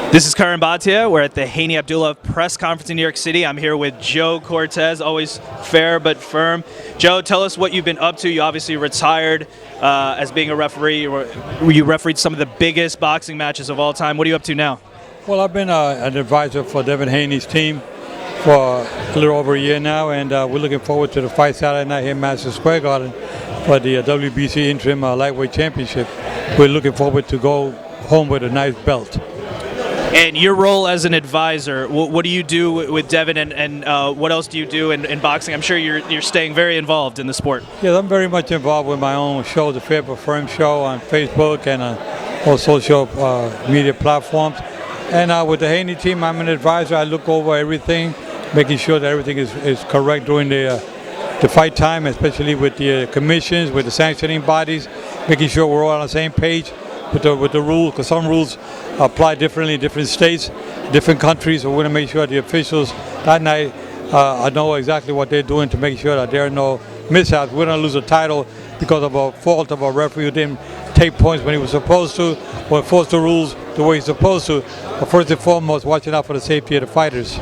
This is Curran Bhatia. We're at the Haney Abdullaaev press conference in New York City. I'm here with Joe Cortez, always fair but firm. Joe, tell us what you've been up to. You obviously retired as being a referee. You refereed some of the biggest boxing matches of all time. What are you up to now? Well, I've been an advisor for DEVIN Haney's team for a little over a year now, and we're looking forward to the fight Saturday night here in Madison Square Garden for the WBC Interim Lightweight Championship. We're looking forward to go home with a nice belt. And your role as an advisor, what do you do with Devin, and what else do you do in boxing? I'm sure you're staying very involved in the sport. Yes, I'm very much involved with my own show, the Fair but Firm Show, on Facebook and all social media platforms. And with the Haney team, I'm an advisor. I look over everything, making sure that everything is correct during the fight time, especially with the commissions, with the sanctioning bodies, making sure we're all on the same page with the rules, because some rules apply differently in different states, different countries. So we want to make sure the officials that night know exactly what they're doing to make sure that there are no mishaps. We don't lose a title because of a fault of a referee who didn't take points when he was supposed to, or enforce the rules the way he's supposed to. But first and foremost, watching out for the safety of the fighters.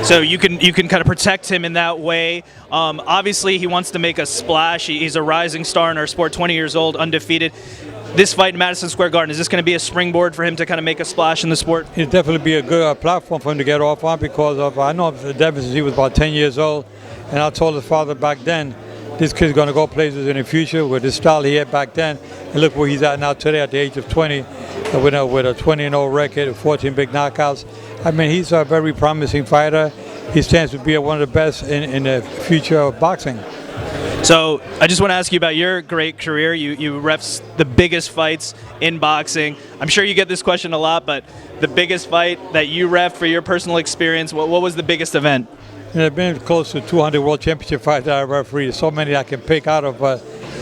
So you can kind of protect him in that way. Obviously, he wants to make a splash. He's a rising star in our sport, 20 years old, undefeated. This fight in Madison Square Garden, is this going to be a springboard for him to kind of make a splash in the sport? It'll definitely be a good platform for him to get off on, because I know Devin since he was about 10 years old, and I told his father back then, this kid's going to go places in the future with the style he had back then, and look where he's at now today at the age of 20, with a 20-0 record, 14 big knockouts. I mean, he's a very promising fighter. He stands to be one of the best in the future of boxing. So I just want to ask you about your great career. You refs the biggest fights in boxing. I'm sure you get this question a lot, but the biggest fight that you ref for your personal experience, what was the biggest event? There have been close to 200 World Championship fights that I refereed. So many I can pick out of, but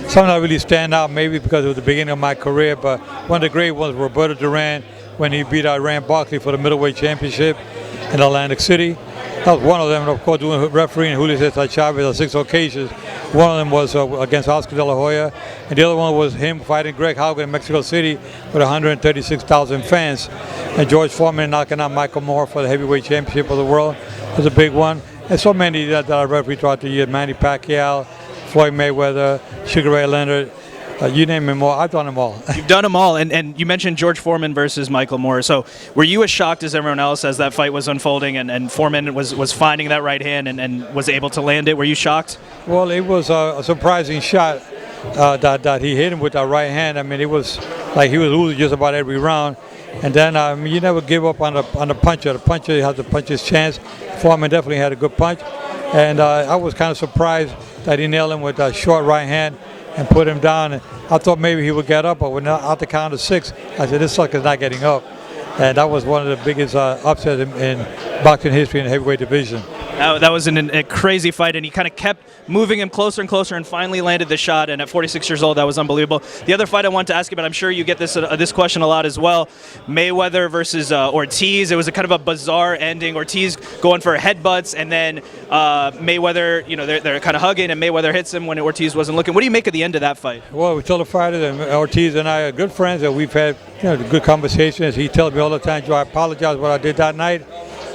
some that really stand out maybe because it was the beginning of my career. But one of the great ones, Roberto Duran, when he beat Rand Barkley for the middleweight championship in Atlantic City. That was one of them, and of course doing refereeing Julio Cesar Chavez on 6 occasions. One of them was against Oscar De La Hoya, and the other one was him fighting Greg Haugen in Mexico City with 136,000 fans. And George Foreman knocking out Michael Moore for the heavyweight championship of the world was a big one. And so many that I refereed throughout the year: Manny Pacquiao, Floyd Mayweather, Sugar Ray Leonard. You name them all. I've done them all. You've done them all, and you mentioned George Foreman versus Michael Moore. So were you as shocked as everyone else as that fight was unfolding and Foreman was finding that right hand and was able to land it? Were you shocked? Well, it was a surprising shot that he hit him with that right hand. I mean, it was like he was losing just about every round. And then you never give up on the puncher. The puncher has to punch his chance. Foreman definitely had a good punch. And I was kind of surprised that he nailed him with a short right hand and put him down. And I thought maybe he would get up, but when out the count of 6, I said, this sucker's not getting up. And that was one of the biggest upsets in boxing history in the heavyweight division. That was a crazy fight, and he kind of kept moving him closer and closer and finally landed the shot, and at 46 years old, that was unbelievable. The other fight I wanted to ask you about, I'm sure you get this question a lot as well, Mayweather versus Ortiz. It was a kind of a bizarre ending. Ortiz going for headbutts, and then Mayweather, they're kind of hugging, and Mayweather hits him when Ortiz wasn't looking. What do you make of the end of that fight? Well, we tell the fighters, and Ortiz and I are good friends, and we've had good conversations. He tells me all the time, Joe, I apologize for what I did that night.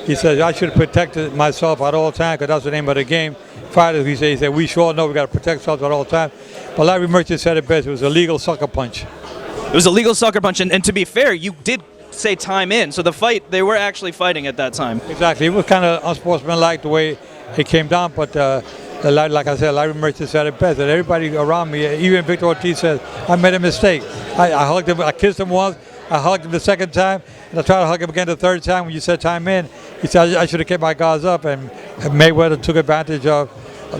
He says, I should have protected myself at all times, because that's the name of the game. Fighters, he said, we sure know we got to protect ourselves at all times. But Larry Merchant said it best. It was a legal sucker punch. It was a legal sucker punch. And to be fair, you did say time in. So the fight, they were actually fighting at that time. Exactly. It was kind of unsportsmanlike the way it came down. But like I said, Larry Merchant said it best. And everybody around me, even Victor Ortiz, says, I made a mistake. I hugged him. I kissed him once. I hugged him the second time, and I tried to hug him again the third time when you said time in. He said I should have kept my guards up, and Mayweather took advantage of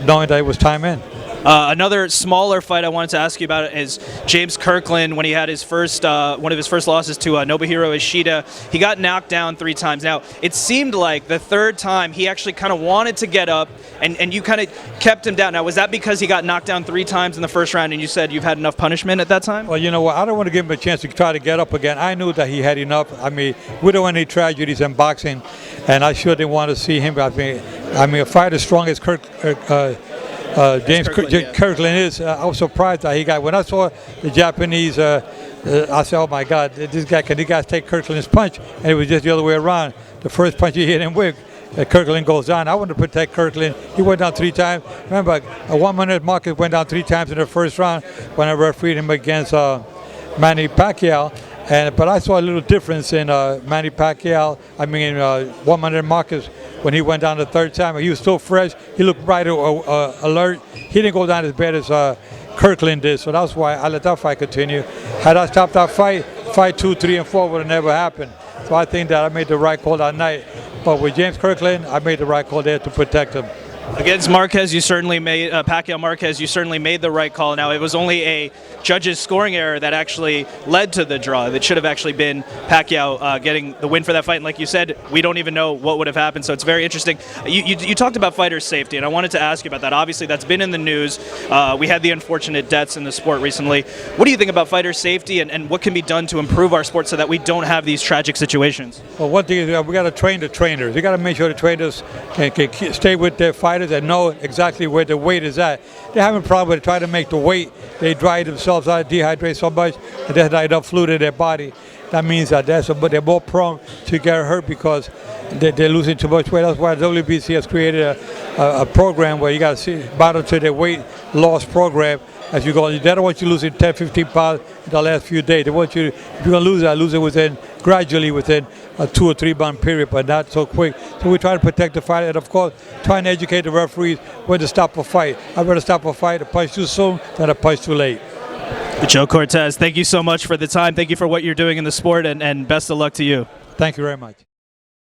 knowing that it was time in. Another smaller fight I wanted to ask you about is James Kirkland when he had his first one of his first losses to Nobuhiro Ishida. He got knocked down 3 times. Now, it seemed like the third time he actually kind of wanted to get up, and you kind of kept him down. Now, was that because he got knocked down 3 times in the first round and you said you've had enough punishment at that time? Well, you know what? I don't want to give him a chance to try to get up again. I knew that he had enough. I mean, we don't want any tragedies in boxing, and I sure didn't want to see him. I mean, a fighter as strong as James Kirkland is. I was surprised that he got. When I saw the Japanese I said, oh my God, can these guys take Kirkland's punch? And it was just the other way around. The first punch he hit him with, Kirkland goes down. I wanted to protect Kirkland. He went down 3 times. Remember, a 1 minute Marcus went down 3 times in the first round when I refereed him against Manny Pacquiao. But I saw a little difference in Manny Pacquiao. 1 minute Marcus when he went down the 3rd time. He was still fresh. He looked bright, alert. He didn't go down as bad as Kirkland did. So that's why I let that fight continue. Had I stopped that fight 2, 3, and 4 would have never happened. So I think that I made the right call that night. But with James Kirkland, I made the right call there to protect him. Against Marquez, you certainly made Pacquiao Marquez. You certainly made the right call. Now, it was only a judge's scoring error that actually led to the draw. That should have actually been Pacquiao getting the win for that fight. And like you said, we don't even know what would have happened. So it's very interesting. You talked about fighters' safety, and I wanted to ask you about that. Obviously, that's been in the news. We had the unfortunate deaths in the sport recently. What do you think about fighters' safety, and what can be done to improve our sport so that we don't have these tragic situations? Well, one thing is we got to train the trainers. We got to make sure the trainers can stay with their fighters and know exactly where the weight is at. They have a problem with trying to make the weight. They dry themselves out, dehydrate so much, and there's not enough fluid in their body. That means that they're more prone to get hurt because they're losing too much weight. That's why WBC has created a program where you got to monitor their weight loss program as you go. They don't want you losing 10, 15 pounds in the last few days. They want you, if you're going to lose it gradually within a 2 or 3 month period, but not so quick. So we're trying to protect the fighter, and of course, trying to educate the referees when to stop a fight. I'd rather stop a fight a punch too soon than a punch too late. Joe Cortez, thank you so much for the time. Thank you for what you're doing in the sport, and best of luck to you. Thank you very much.